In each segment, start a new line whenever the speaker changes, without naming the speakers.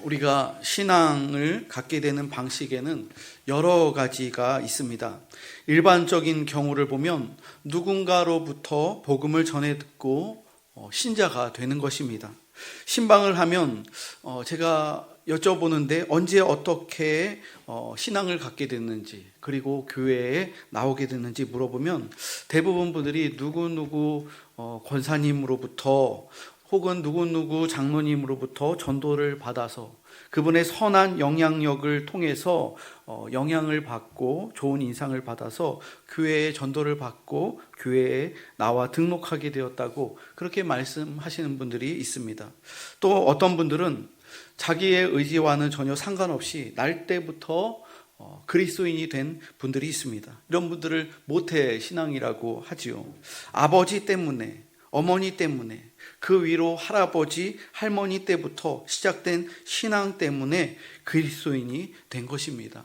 우리가 신앙을 갖게 되는 방식에는 여러 가지가 있습니다. 일반적인 경우를 보면 누군가로부터 복음을 전해 듣고 신자가 되는 것입니다. 신방을 하면 제가 여쭤보는데 언제 어떻게 신앙을 갖게 됐는지, 그리고 교회에 나오게 됐는지 물어보면 대부분 분들이 누구누구 권사님으로부터 혹은 누구누구 장로님으로부터 전도를 받아서 그분의 선한 영향력을 통해서 영향을 받고 좋은 인상을 받아서 교회에 전도를 받고 교회에 나와 등록하게 되었다고 그렇게 말씀하시는 분들이 있습니다. 또 어떤 분들은 자기의 의지와는 전혀 상관없이 날 때부터 그리스도인이 된 분들이 있습니다. 이런 분들을 모태 신앙이라고 하지요. 아버지 때문에, 어머니 때문에, 그 위로 할아버지, 할머니 때부터 시작된 신앙 때문에 그리스도인이 된 것입니다.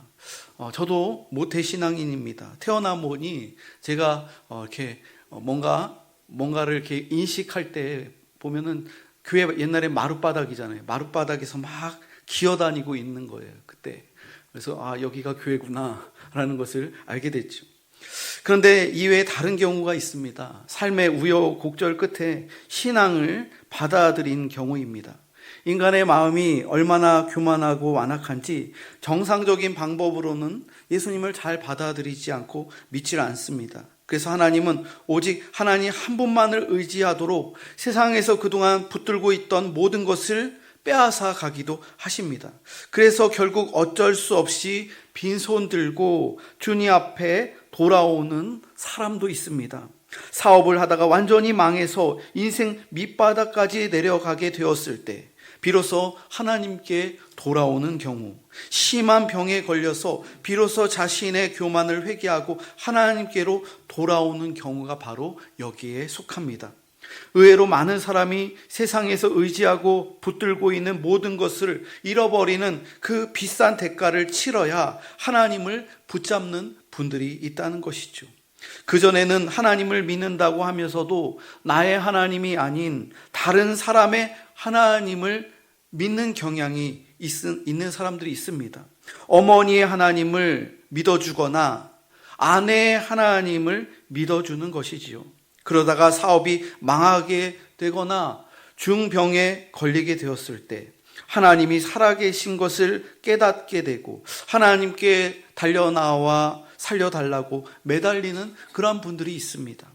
저도 모태 신앙인입니다. 태어나 보니 제가 이렇게 뭔가를 이렇게 인식할 때 보면은 교회 옛날에 마룻바닥이잖아요. 마룻바닥에서 막 기어다니고 있는 거예요. 그때. 그래서 여기가 교회구나 라는 것을 알게 됐죠. 그런데 이외에 다른 경우가 있습니다. 삶의 우여곡절 끝에 신앙을 받아들인 경우입니다. 인간의 마음이 얼마나 교만하고 완악한지 정상적인 방법으로는 예수님을 잘 받아들이지 않고 믿질 않습니다. 그래서 하나님은 오직 하나님 한 분만을 의지하도록 세상에서 그동안 붙들고 있던 모든 것을 빼앗아 가기도 하십니다. 그래서 결국 어쩔 수 없이 빈손 들고 주님 앞에 돌아오는 사람도 있습니다. 사업을 하다가 완전히 망해서 인생 밑바닥까지 내려가게 되었을 때 비로소 하나님께 돌아오는 경우, 심한 병에 걸려서 비로소 자신의 교만을 회개하고 하나님께로 돌아오는 경우가 바로 여기에 속합니다. 의외로 많은 사람이 세상에서 의지하고 붙들고 있는 모든 것을 잃어버리는 그 비싼 대가를 치러야 하나님을 붙잡는 분들이 있다는 것이죠. 그전에는 하나님을 믿는다고 하면서도 나의 하나님이 아닌 다른 사람의 하나님을 믿는 경향이 있는 사람들이 있습니다. 어머니의 하나님을 믿어주거나 아내의 하나님을 믿어주는 것이지요. 그러다가 사업이 망하게 되거나 중병에 걸리게 되었을 때 하나님이 살아계신 것을 깨닫게 되고 하나님께 달려나와 살려달라고 매달리는 그런 분들이 있습니다.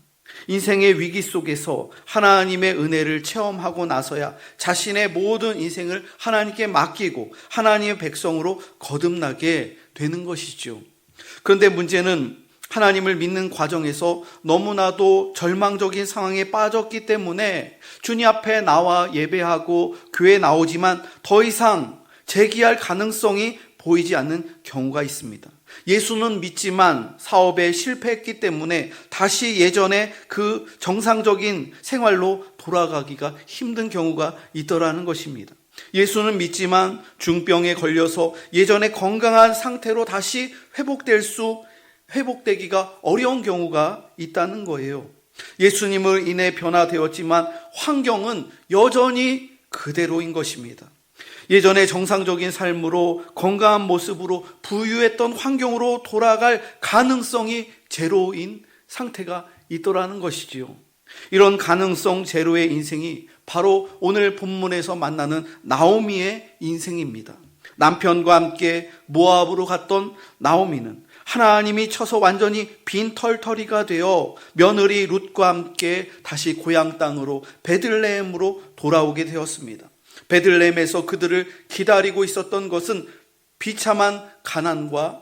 인생의 위기 속에서 하나님의 은혜를 체험하고 나서야 자신의 모든 인생을 하나님께 맡기고 하나님의 백성으로 거듭나게 되는 것이죠. 그런데 문제는 하나님을 믿는 과정에서 너무나도 절망적인 상황에 빠졌기 때문에 주님 앞에 나와 예배하고 교회에 나오지만 더 이상 재기할 가능성이 보이지 않는 경우가 있습니다. 예수는 믿지만 사업에 실패했기 때문에 다시 예전의 그 정상적인 생활로 돌아가기가 힘든 경우가 있더라는 것입니다. 예수는 믿지만 중병에 걸려서 예전의 건강한 상태로 다시 회복되기가 어려운 경우가 있다는 거예요. 예수님을 인해 변화되었지만 환경은 여전히 그대로인 것입니다. 예전의 정상적인 삶으로 건강한 모습으로 부유했던 환경으로 돌아갈 가능성이 제로인 상태가 있더라는 것이지요. 이런 가능성 제로의 인생이 바로 오늘 본문에서 만나는 나오미의 인생입니다. 남편과 함께 모압으로 갔던 나오미는 하나님이 쳐서 완전히 빈털터리가 되어 며느리 룻과 함께 다시 고향 땅으로 베들레헴으로 돌아오게 되었습니다. 베들레헴에서 그들을 기다리고 있었던 것은 비참한 가난과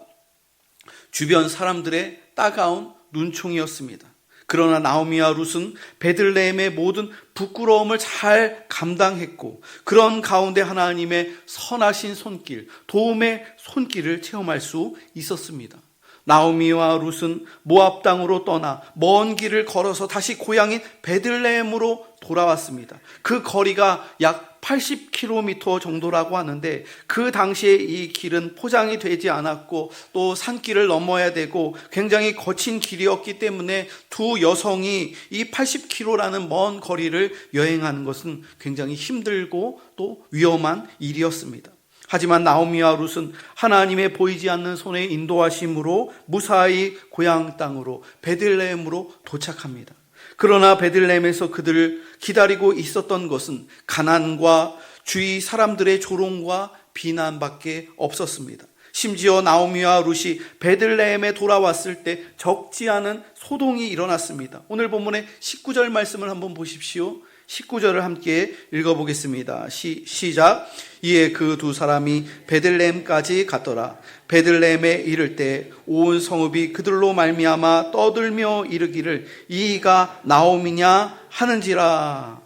주변 사람들의 따가운 눈총이었습니다. 그러나 나오미와 룻은 베들레헴의 모든 부끄러움을 잘 감당했고 그런 가운데 하나님의 선하신 손길, 도움의 손길을 체험할 수 있었습니다. 나오미와 룻은 모압 땅으로 떠나 먼 길을 걸어서 다시 고향인 베들레헴으로 돌아왔습니다. 그 거리가 약 80km 정도라고 하는데 그 당시에 이 길은 포장이 되지 않았고 또 산길을 넘어야 되고 굉장히 거친 길이었기 때문에 두 여성이 이 80km라는 먼 거리를 여행하는 것은 굉장히 힘들고 또 위험한 일이었습니다. 하지만 나오미와 룻은 하나님의 보이지 않는 손의 인도하심으로 무사히 고향 땅으로 베들레헴으로 도착합니다. 그러나 베들레헴에서 그들을 기다리고 있었던 것은 가난과 주위 사람들의 조롱과 비난밖에 없었습니다. 심지어 나오미와 룻이 베들레헴에 돌아왔을 때 적지 않은 소동이 일어났습니다. 오늘 본문의 19절 말씀을 한번 보십시오. 19절을 함께 읽어보겠습니다. 시작. 이에 그 두 사람이 베들레헴까지 갔더라. 베들레헴에 이를 때 온 성읍이 그들로 말미암아 떠들며 이르기를 이가 나오미냐 하는지라.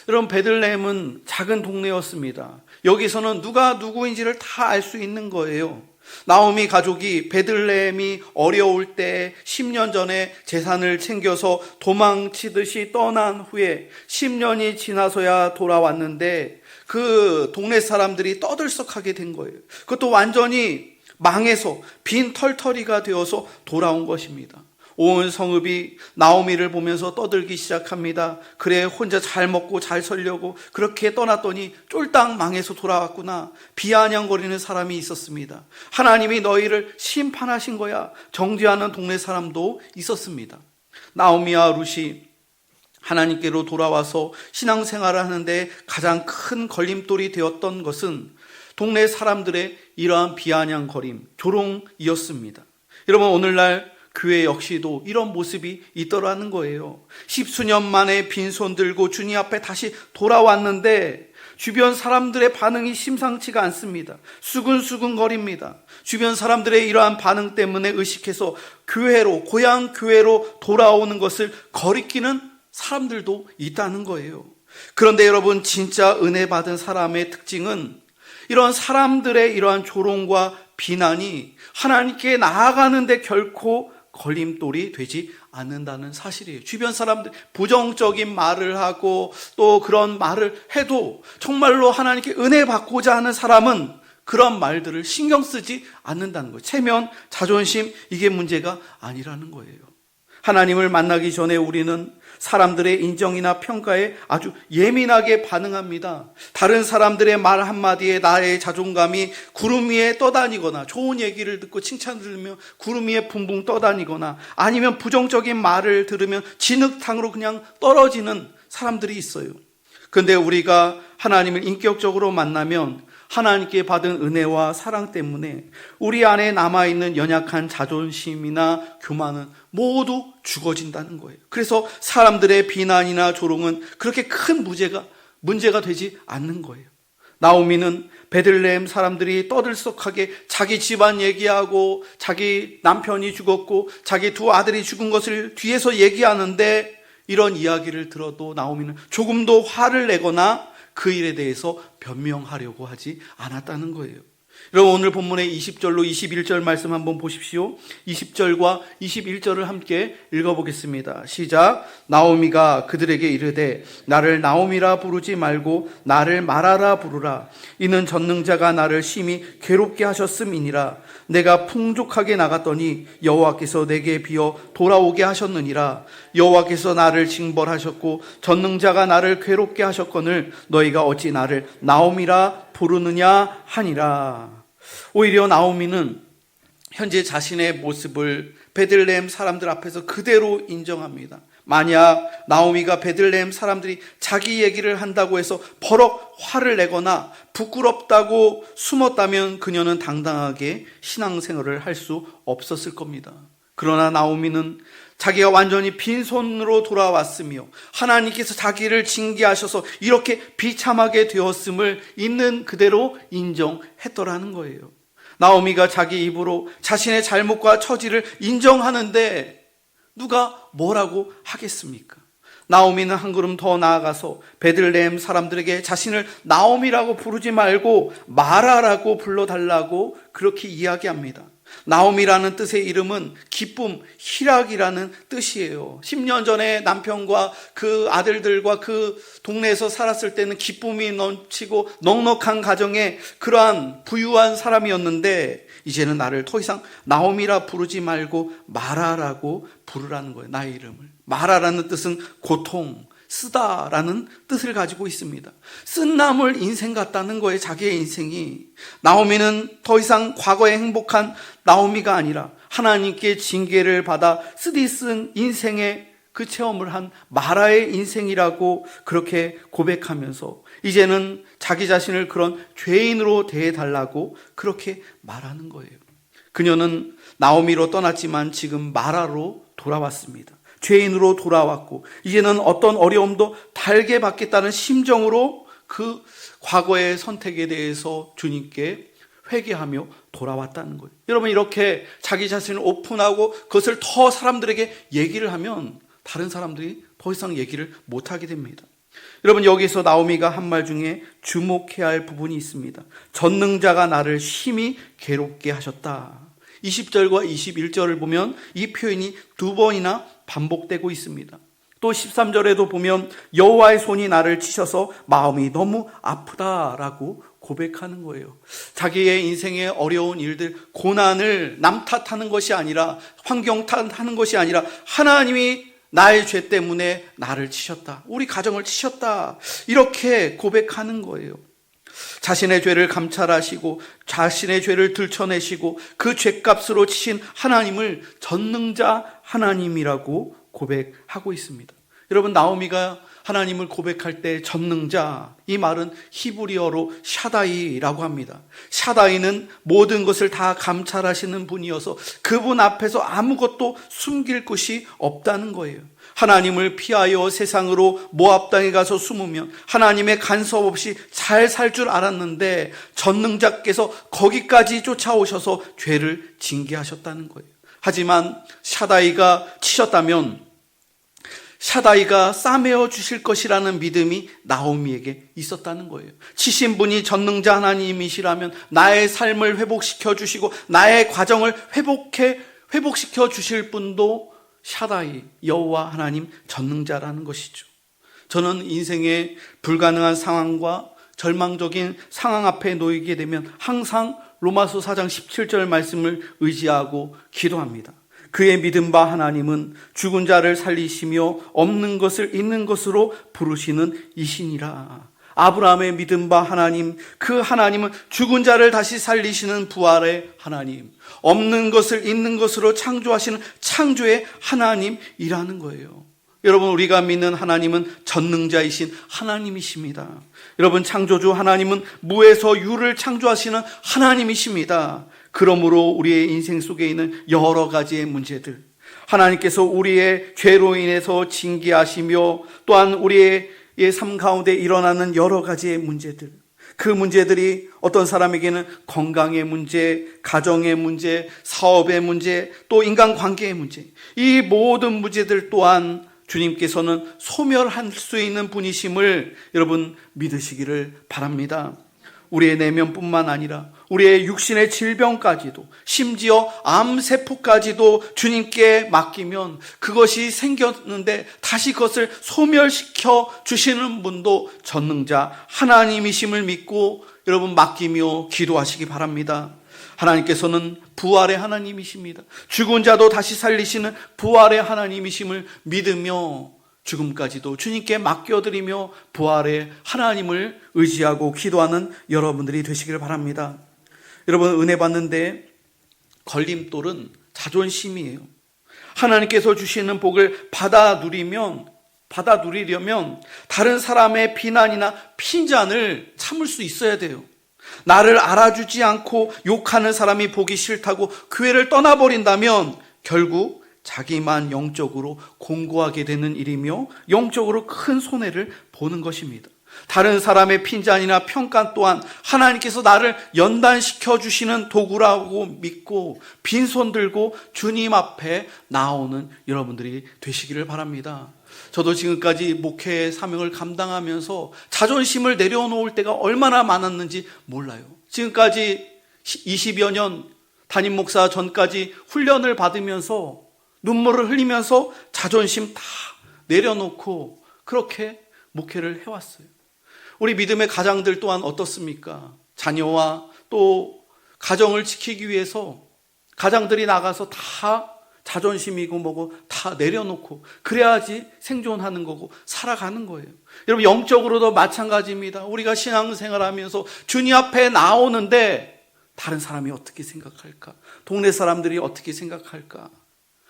여러분, 베들레헴은 작은 동네였습니다. 여기서는 누가 누구인지를 다 알 수 있는 거예요. 나오미 가족이 베들레헴이 어려울 때 10년 전에 재산을 챙겨서 도망치듯이 떠난 후에 10년이 지나서야 돌아왔는데 그 동네 사람들이 떠들썩하게 된 거예요. 그것도 완전히 망해서 빈 털터리가 되어서 돌아온 것입니다. 온 성읍이 나오미를 보면서 떠들기 시작합니다. 그래, 혼자 잘 먹고 잘 살려고 그렇게 떠났더니 쫄딱 망해서 돌아왔구나. 비아냥거리는 사람이 있었습니다. 하나님이 너희를 심판하신 거야. 정죄하는 동네 사람도 있었습니다. 나오미와 룻이 하나님께로 돌아와서 신앙생활을 하는데 가장 큰 걸림돌이 되었던 것은 동네 사람들의 이러한 비아냥거림, 조롱이었습니다. 여러분, 오늘날 교회 역시도 이런 모습이 있더라는 거예요. 10수년 만에 빈손 들고 주님 앞에 다시 돌아왔는데 주변 사람들의 반응이 심상치가 않습니다. 수근수근거립니다. 주변 사람들의 이러한 반응 때문에 의식해서 교회로, 고향 교회로 돌아오는 것을 거리끼는 사람들도 있다는 거예요. 그런데 여러분, 진짜 은혜 받은 사람의 특징은 이런 사람들의 이러한 조롱과 비난이 하나님께 나아가는데 결코 걸림돌이 되지 않는다는 사실이에요. 주변 사람들 부정적인 말을 하고 또 그런 말을 해도 정말로 하나님께 은혜 받고자 하는 사람은 그런 말들을 신경 쓰지 않는다는 거예요. 체면, 자존심, 이게 문제가 아니라는 거예요. 하나님을 만나기 전에 우리는 사람들의 인정이나 평가에 아주 예민하게 반응합니다. 다른 사람들의 말 한마디에 나의 자존감이 구름 위에 떠다니거나, 좋은 얘기를 듣고 칭찬을 들으며 구름 위에 붕붕 떠다니거나, 아니면 부정적인 말을 들으면 진흙탕으로 그냥 떨어지는 사람들이 있어요. 그런데 우리가 하나님을 인격적으로 만나면 하나님께 받은 은혜와 사랑 때문에 우리 안에 남아있는 연약한 자존심이나 교만은 모두 죽어진다는 거예요. 그래서 사람들의 비난이나 조롱은 그렇게 큰 문제가 되지 않는 거예요. 나오미는 베들레헴 사람들이 떠들썩하게 자기 집안 얘기하고 자기 남편이 죽었고 자기 두 아들이 죽은 것을 뒤에서 얘기하는데, 이런 이야기를 들어도 나오미는 조금도 화를 내거나 그 일에 대해서 변명하려고 하지 않았다는 거예요. 여러분, 오늘 본문의 20절로 21절 말씀 한번 보십시오. 20절과 21절을 함께 읽어보겠습니다. 시작. 나오미가 그들에게 이르되 나를 나오미라 부르지 말고 나를 마라라 부르라. 이는 전능자가 나를 심히 괴롭게 하셨음이니라. 내가 풍족하게 나갔더니 여호와께서 내게 비어 돌아오게 하셨느니라. 여호와께서 나를 징벌하셨고 전능자가 나를 괴롭게 하셨거늘 너희가 어찌 나를 나오미라 부르느냐 하니라. 오히려 나오미는 현재 자신의 모습을 베들레헴 사람들 앞에서 그대로 인정합니다. 만약 나오미가 베들레헴 사람들이 자기 얘기를 한다고 해서 버럭 화를 내거나 부끄럽다고 숨었다면 그녀는 당당하게 신앙생활을 할 수 없었을 겁니다. 그러나 나오미는 자기가 완전히 빈손으로 돌아왔으며 하나님께서 자기를 징계하셔서 이렇게 비참하게 되었음을 있는 그대로 인정했더라는 거예요. 나오미가 자기 입으로 자신의 잘못과 처지를 인정하는데 누가 뭐라고 하겠습니까? 나오미는 한 걸음 더 나아가서 베들레헴 사람들에게 자신을 나오미라고 부르지 말고 마라라고 불러달라고 그렇게 이야기합니다. 나오미라는 뜻의 이름은 기쁨, 희락이라는 뜻이에요. 10년 전에 남편과 그 아들들과 그 동네에서 살았을 때는 기쁨이 넘치고 넉넉한 가정에 그러한 부유한 사람이었는데, 이제는 나를 더 이상 나오미라 부르지 말고 마라라고 부르라는 거예요. 나의 이름을. 마라라는 뜻은 고통, 쓰다라는 뜻을 가지고 있습니다. 쓴나물 인생 같다는 거예요. 자기의 인생이. 나오미는 더 이상 과거에 행복한 나오미가 아니라 하나님께 징계를 받아 쓰디쓴 인생의 그 체험을 한 마라의 인생이라고 그렇게 고백하면서 이제는 자기 자신을 그런 죄인으로 대해달라고 그렇게 말하는 거예요. 그녀는 나오미로 떠났지만 지금 마라로 돌아왔습니다. 죄인으로 돌아왔고 이제는 어떤 어려움도 달게 받겠다는 심정으로 그 과거의 선택에 대해서 주님께 회개하며 돌아왔다는 거예요. 여러분, 이렇게 자기 자신을 오픈하고 그것을 더 사람들에게 얘기를 하면 다른 사람들이 더 이상 얘기를 못하게 됩니다. 여러분, 여기서 나오미가 한 말 중에 주목해야 할 부분이 있습니다. 전능자가 나를 심히 괴롭게 하셨다. 20절과 21절을 보면 이 표현이 두 번이나 반복되고 있습니다. 또 13절에도 보면 여호와의 손이 나를 치셔서 마음이 너무 아프다라고 고백하는 거예요. 자기의 인생의 어려운 일들, 고난을 남 탓하는 것이 아니라, 환경 탓하는 것이 아니라 하나님이 나의 죄 때문에 나를 치셨다, 우리 가정을 치셨다, 이렇게 고백하는 거예요. 자신의 죄를 감찰하시고 자신의 죄를 들춰내시고 그 죄값으로 치신 하나님을 전능자 하나님이라고 고백하고 있습니다. 여러분, 나오미가 하나님을 고백할 때 전능자, 이 말은 히브리어로 샤다이라고 합니다. 샤다이는 모든 것을 다 감찰하시는 분이어서 그분 앞에서 아무것도 숨길 것이 없다는 거예요. 하나님을 피하여 세상으로 모압 땅에 가서 숨으면 하나님의 간섭 없이 잘 살 줄 알았는데 전능자께서 거기까지 쫓아오셔서 죄를 징계하셨다는 거예요. 하지만 샤다이가 치셨다면 샤다이가 싸매어 주실 것이라는 믿음이 나오미에게 있었다는 거예요. 치신 분이 전능자 하나님이시라면 나의 삶을 회복시켜 주시고 나의 과정을 회복시켜 주실 분도 샤다이, 여호와 하나님 전능자라는 것이죠. 저는 인생의 불가능한 상황과 절망적인 상황 앞에 놓이게 되면 항상 로마서 4장 17절 말씀을 의지하고 기도합니다. 그의 믿음 바 하나님은 죽은 자를 살리시며 없는 것을 있는 것으로 부르시는 이시니라. 아브라함의 믿음 바 하나님, 그 하나님은 죽은 자를 다시 살리시는 부활의 하나님, 없는 것을 있는 것으로 창조하시는 창조의 하나님이라는 거예요. 여러분, 우리가 믿는 하나님은 전능자이신 하나님이십니다. 여러분, 창조주 하나님은 무에서 유를 창조하시는 하나님이십니다. 그러므로 우리의 인생 속에 있는 여러 가지의 문제들, 하나님께서 우리의 죄로 인해서 징계하시며 또한 우리의 삶 가운데 일어나는 여러 가지의 문제들, 그 문제들이 어떤 사람에게는 건강의 문제, 가정의 문제, 사업의 문제, 또 인간관계의 문제, 이 모든 문제들 또한 주님께서는 소멸할 수 있는 분이심을 여러분 믿으시기를 바랍니다. 우리의 내면뿐만 아니라 우리의 육신의 질병까지도, 심지어 암세포까지도 주님께 맡기면 그것이 생겼는데 다시 그것을 소멸시켜 주시는 분도 전능자 하나님이심을 믿고 여러분 맡기며 기도하시기 바랍니다. 하나님께서는 부활의 하나님이십니다. 죽은 자도 다시 살리시는 부활의 하나님이심을 믿으며 죽음까지도 주님께 맡겨드리며 부활의 하나님을 의지하고 기도하는 여러분들이 되시길 바랍니다. 여러분, 은혜 받는데 걸림돌은 자존심이에요. 하나님께서 주시는 복을 받아 누리려면 다른 사람의 비난이나 핀잔을 참을 수 있어야 돼요. 나를 알아주지 않고 욕하는 사람이 보기 싫다고 교회를 떠나버린다면 결국 자기만 영적으로 공고하게 되는 일이며 영적으로 큰 손해를 보는 것입니다. 다른 사람의 핀잔이나 평가 또한 하나님께서 나를 연단시켜 주시는 도구라고 믿고 빈손 들고 주님 앞에 나오는 여러분들이 되시기를 바랍니다. 저도 지금까지 목회의 사명을 감당하면서 자존심을 내려놓을 때가 얼마나 많았는지 몰라요. 지금까지 20여 년 담임 목사 전까지 훈련을 받으면서 눈물을 흘리면서 자존심 다 내려놓고 그렇게 목회를 해왔어요. 우리 믿음의 가장들 또한 어떻습니까? 자녀와 또 가정을 지키기 위해서 가장들이 나가서 다 자존심이고 뭐고 다 내려놓고 그래야지 생존하는 거고 살아가는 거예요. 여러분, 영적으로도 마찬가지입니다. 우리가 신앙생활하면서 주님 앞에 나오는데 다른 사람이 어떻게 생각할까? 동네 사람들이 어떻게 생각할까?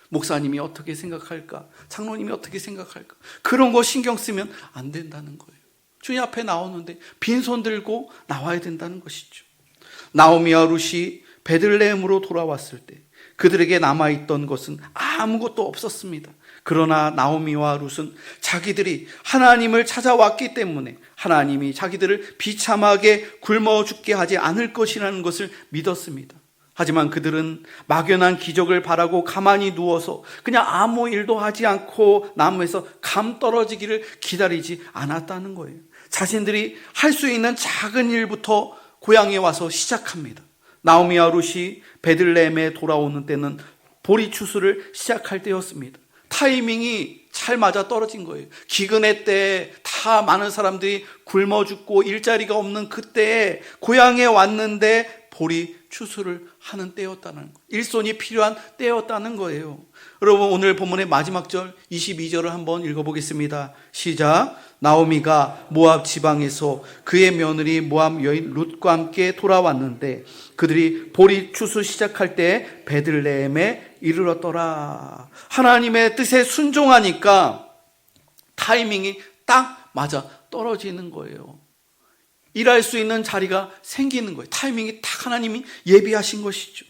목사님이 어떻게 생각할까? 장로님이 어떻게 생각할까? 그런 거 신경 쓰면 안 된다는 거예요. 주님 앞에 나오는데 빈손 들고 나와야 된다는 것이죠. 나오미와 룻이 베들레헴으로 돌아왔을 때 그들에게 남아있던 것은 아무것도 없었습니다. 그러나 나오미와 룻은 자기들이 하나님을 찾아왔기 때문에 하나님이 자기들을 비참하게 굶어 죽게 하지 않을 것이라는 것을 믿었습니다. 하지만 그들은 막연한 기적을 바라고 가만히 누워서 그냥 아무 일도 하지 않고 나무에서 감 떨어지기를 기다리지 않았다는 거예요. 자신들이 할 수 있는 작은 일부터 고향에 와서 시작합니다. 나오미와 룻이 베들레헴에 돌아오는 때는 보리 추수를 시작할 때였습니다. 타이밍이 잘 맞아 떨어진 거예요. 기근의 때 다 많은 사람들이 굶어 죽고 일자리가 없는 그때에 고향에 왔는데 보리 추수를 하는 때였다는 거예요. 일손이 필요한 때였다는 거예요. 여러분, 오늘 본문의 마지막 절 22절을 한번 읽어보겠습니다. 시작. 나오미가 모압 지방에서 그의 며느리 모압 여인 룻과 함께 돌아왔는데 그들이 보리 추수 시작할 때 베들레헴에 이르렀더라. 하나님의 뜻에 순종하니까 타이밍이 딱 맞아 떨어지는 거예요. 일할 수 있는 자리가 생기는 거예요. 타이밍이 딱 하나님이 예비하신 것이죠.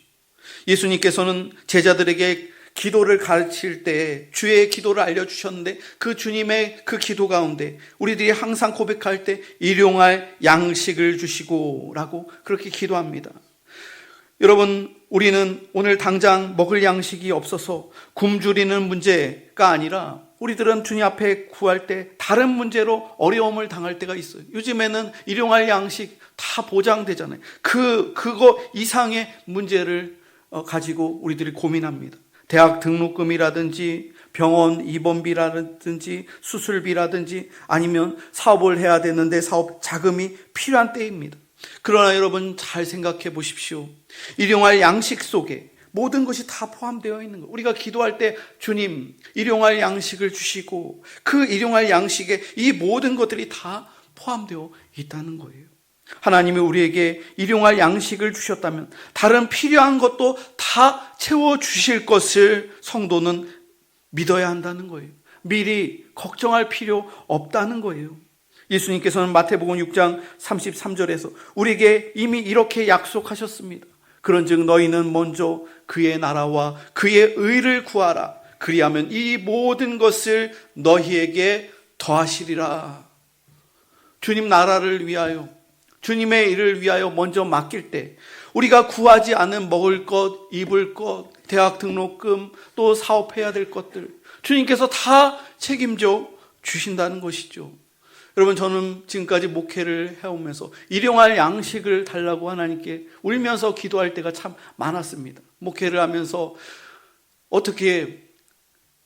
예수님께서는 제자들에게 기도를 가르칠 때 주의 기도를 알려주셨는데 그 주님의 그 기도 가운데 우리들이 항상 고백할 때 일용할 양식을 주시고 라고 그렇게 기도합니다. 여러분, 우리는 오늘 당장 먹을 양식이 없어서 굶주리는 문제가 아니라 우리들은 주님 앞에 구할 때 다른 문제로 어려움을 당할 때가 있어요. 요즘에는 일용할 양식 다 보장되잖아요. 그거 이상의 문제를 가지고 우리들이 고민합니다. 대학 등록금이라든지 병원 입원비라든지 수술비라든지 아니면 사업을 해야 되는데 사업 자금이 필요한 때입니다. 그러나 여러분 잘 생각해 보십시오. 일용할 양식 속에 모든 것이 다 포함되어 있는 거예요. 우리가 기도할 때 주님 일용할 양식을 주시고 그 일용할 양식에 이 모든 것들이 다 포함되어 있다는 거예요. 하나님이 우리에게 일용할 양식을 주셨다면 다른 필요한 것도 다 채워주실 것을 성도는 믿어야 한다는 거예요. 미리 걱정할 필요 없다는 거예요. 예수님께서는 마태복음 6장 33절에서 우리에게 이미 이렇게 약속하셨습니다. 그런즉 너희는 먼저 그의 나라와 그의 의를 구하라. 그리하면 이 모든 것을 너희에게 더하시리라. 주님 나라를 위하여 주님의 일을 위하여 먼저 맡길 때 우리가 구하지 않은 먹을 것, 입을 것, 대학 등록금, 또 사업해야 될 것들 주님께서 다 책임져 주신다는 것이죠. 여러분, 저는 지금까지 목회를 해오면서 일용할 양식을 달라고 하나님께 울면서 기도할 때가 참 많았습니다. 목회를 하면서 어떻게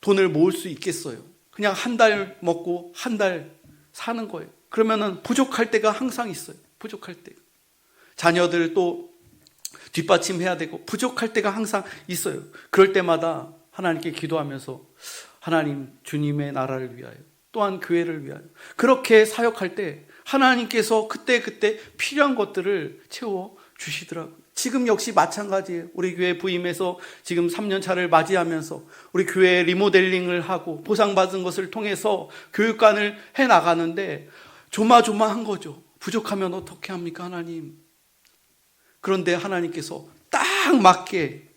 돈을 모을 수 있겠어요? 그냥 한 달 먹고 한 달 사는 거예요. 그러면은 부족할 때가 항상 있어요. 부족할 때. 자녀들 또 뒷받침해야 되고 부족할 때가 항상 있어요. 그럴 때마다 하나님께 기도하면서 하나님, 주님의 나라를 위하여 또한 교회를 위하여 그렇게 사역할 때 하나님께서 그때 필요한 것들을 채워주시더라고요. 지금 역시 마찬가지예요. 우리 교회 부임해서 지금 3년 차를 맞이하면서 우리 교회 리모델링을 하고 보상받은 것을 통해서 교육관을 해나가는데 조마조마한 거죠. 부족하면 어떻게 합니까, 하나님? 그런데 하나님께서 딱 맞게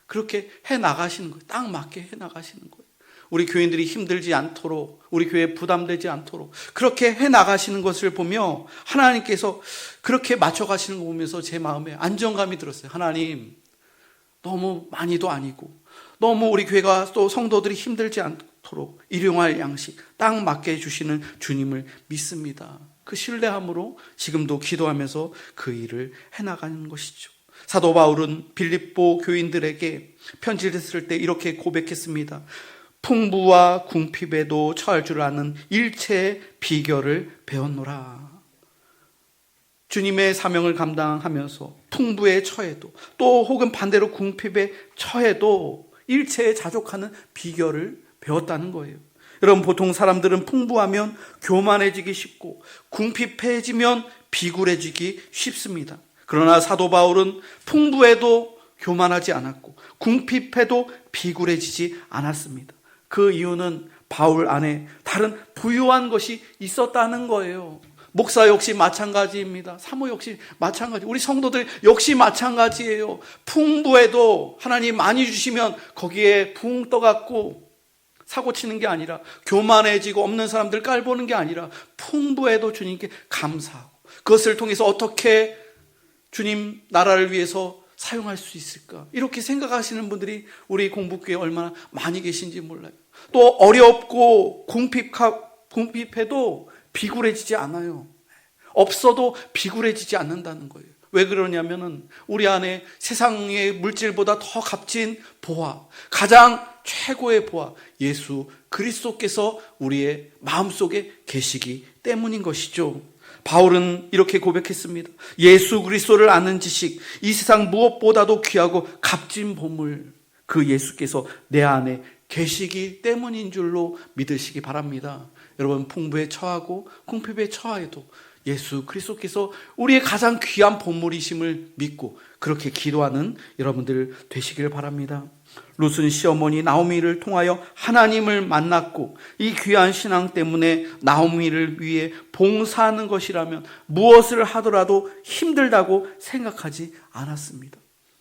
그렇게 해나가시는 거예요. 딱 맞게 해나가시는 거예요. 우리 교인들이 힘들지 않도록, 우리 교회에 부담되지 않도록 그렇게 해나가시는 것을 보며 하나님께서 그렇게 맞춰가시는 거 보면서 제 마음에 안정감이 들었어요. 하나님, 너무 많이도 아니고 너무 우리 교회가 또 성도들이 힘들지 않도록 일용할 양식 딱 맞게 해주시는 주님을 믿습니다. 그 신뢰함으로 지금도 기도하면서 그 일을 해나가는 것이죠. 사도 바울은 빌립보 교인들에게 편지를 쓸 때 이렇게 고백했습니다. 풍부와 궁핍에도 처할 줄 아는 일체의 비결을 배웠노라. 주님의 사명을 감당하면서 풍부에 처해도 또 혹은 반대로 궁핍에 처해도 일체에 자족하는 비결을 배웠다는 거예요. 여러분, 보통 사람들은 풍부하면 교만해지기 쉽고 궁핍해지면 비굴해지기 쉽습니다. 그러나 사도 바울은 풍부해도 교만하지 않았고 궁핍해도 비굴해지지 않았습니다. 그 이유는 바울 안에 다른 부유한 것이 있었다는 거예요. 목사 역시 마찬가지입니다. 사모 역시 마찬가지. 우리 성도들 역시 마찬가지예요. 풍부해도 하나님 많이 주시면 거기에 붕 떠갖고 사고치는 게 아니라, 교만해지고 없는 사람들 깔보는 게 아니라 풍부해도 주님께 감사하고 그것을 통해서 어떻게 주님 나라를 위해서 사용할 수 있을까, 이렇게 생각하시는 분들이 우리 공복교회에 얼마나 많이 계신지 몰라요. 또 어렵고 궁핍해도 비굴해지지 않아요. 없어도 비굴해지지 않는다는 거예요. 왜 그러냐면은 우리 안에 세상의 물질보다 더 값진 보화, 가장 최고의 보화, 예수 그리스도께서 우리의 마음속에 계시기 때문인 것이죠. 바울은 이렇게 고백했습니다. 예수 그리스도를 아는 지식, 이 세상 무엇보다도 귀하고 값진 보물, 그 예수께서 내 안에 계시기 때문인 줄로 믿으시기 바랍니다. 여러분, 풍부에 처하고 궁핍에 처하여도 예수 그리스도께서 우리의 가장 귀한 보물이심을 믿고 그렇게 기도하는 여러분들 되시길 바랍니다. 룻은 시어머니 나오미를 통하여 하나님을 만났고 이 귀한 신앙 때문에 나오미를 위해 봉사하는 것이라면 무엇을 하더라도 힘들다고 생각하지 않았습니다.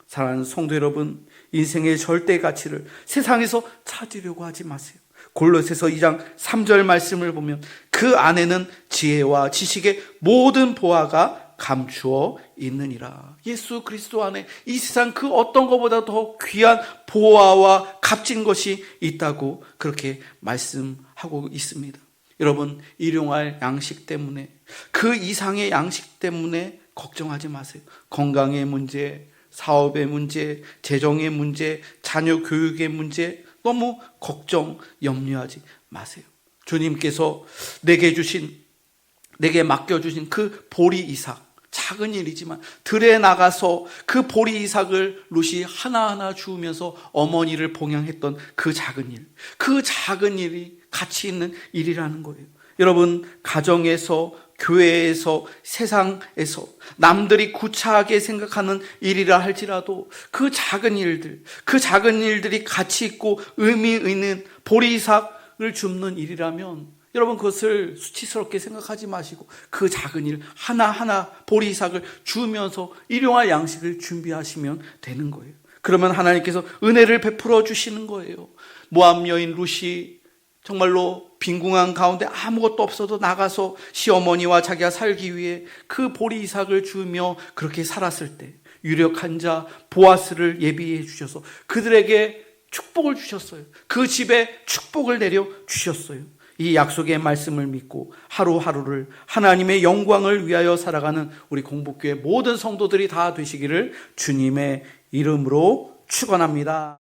사랑하는 성도 여러분, 인생의 절대 가치를 세상에서 찾으려고 하지 마세요. 골로새서 2장 3절 말씀을 보면 그 안에는 지혜와 지식의 모든 보화가 감추어 있느니라. 예수 그리스도 안에 이 세상 그 어떤 것보다 더 귀한 보화와 값진 것이 있다고 그렇게 말씀하고 있습니다. 여러분, 일용할 양식 때문에, 그 이상의 양식 때문에 걱정하지 마세요. 건강의 문제, 사업의 문제, 재정의 문제, 자녀 교육의 문제 너무 걱정, 염려하지 마세요. 주님께서 내게 맡겨주신 그 보리 이삭, 작은 일이지만 들에 나가서 그 보리 이삭을 룻이 하나하나 주우면서 어머니를 봉양했던 그 작은 일, 그 작은 일이 가치 있는 일이라는 거예요. 여러분, 가정에서, 교회에서, 세상에서 남들이 구차하게 생각하는 일이라 할지라도 그 작은 일들이 가치 있고 의미 있는 보리삭을 줍는 일이라면 여러분, 그것을 수치스럽게 생각하지 마시고 그 작은 일 하나하나 보리삭을 주면서 일용할 양식을 준비하시면 되는 거예요. 그러면 하나님께서 은혜를 베풀어 주시는 거예요. 모압 여인 룻이 정말로 빈궁한 가운데 아무것도 없어도 나가서 시어머니와 자기가 살기 위해 그 보리 이삭을 주며 그렇게 살았을 때 유력한 자 보아스를 예비해 주셔서 그들에게 축복을 주셨어요. 그 집에 축복을 내려 주셨어요. 이 약속의 말씀을 믿고 하루하루를 하나님의 영광을 위하여 살아가는 우리 공복교회 모든 성도들이 다 되시기를 주님의 이름으로 축원합니다.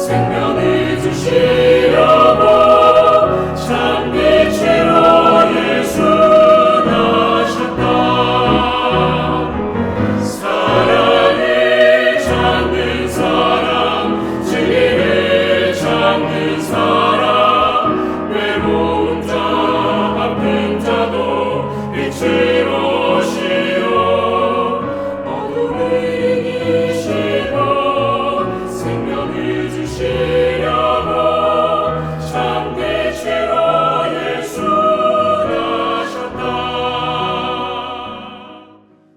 생명을 주시려고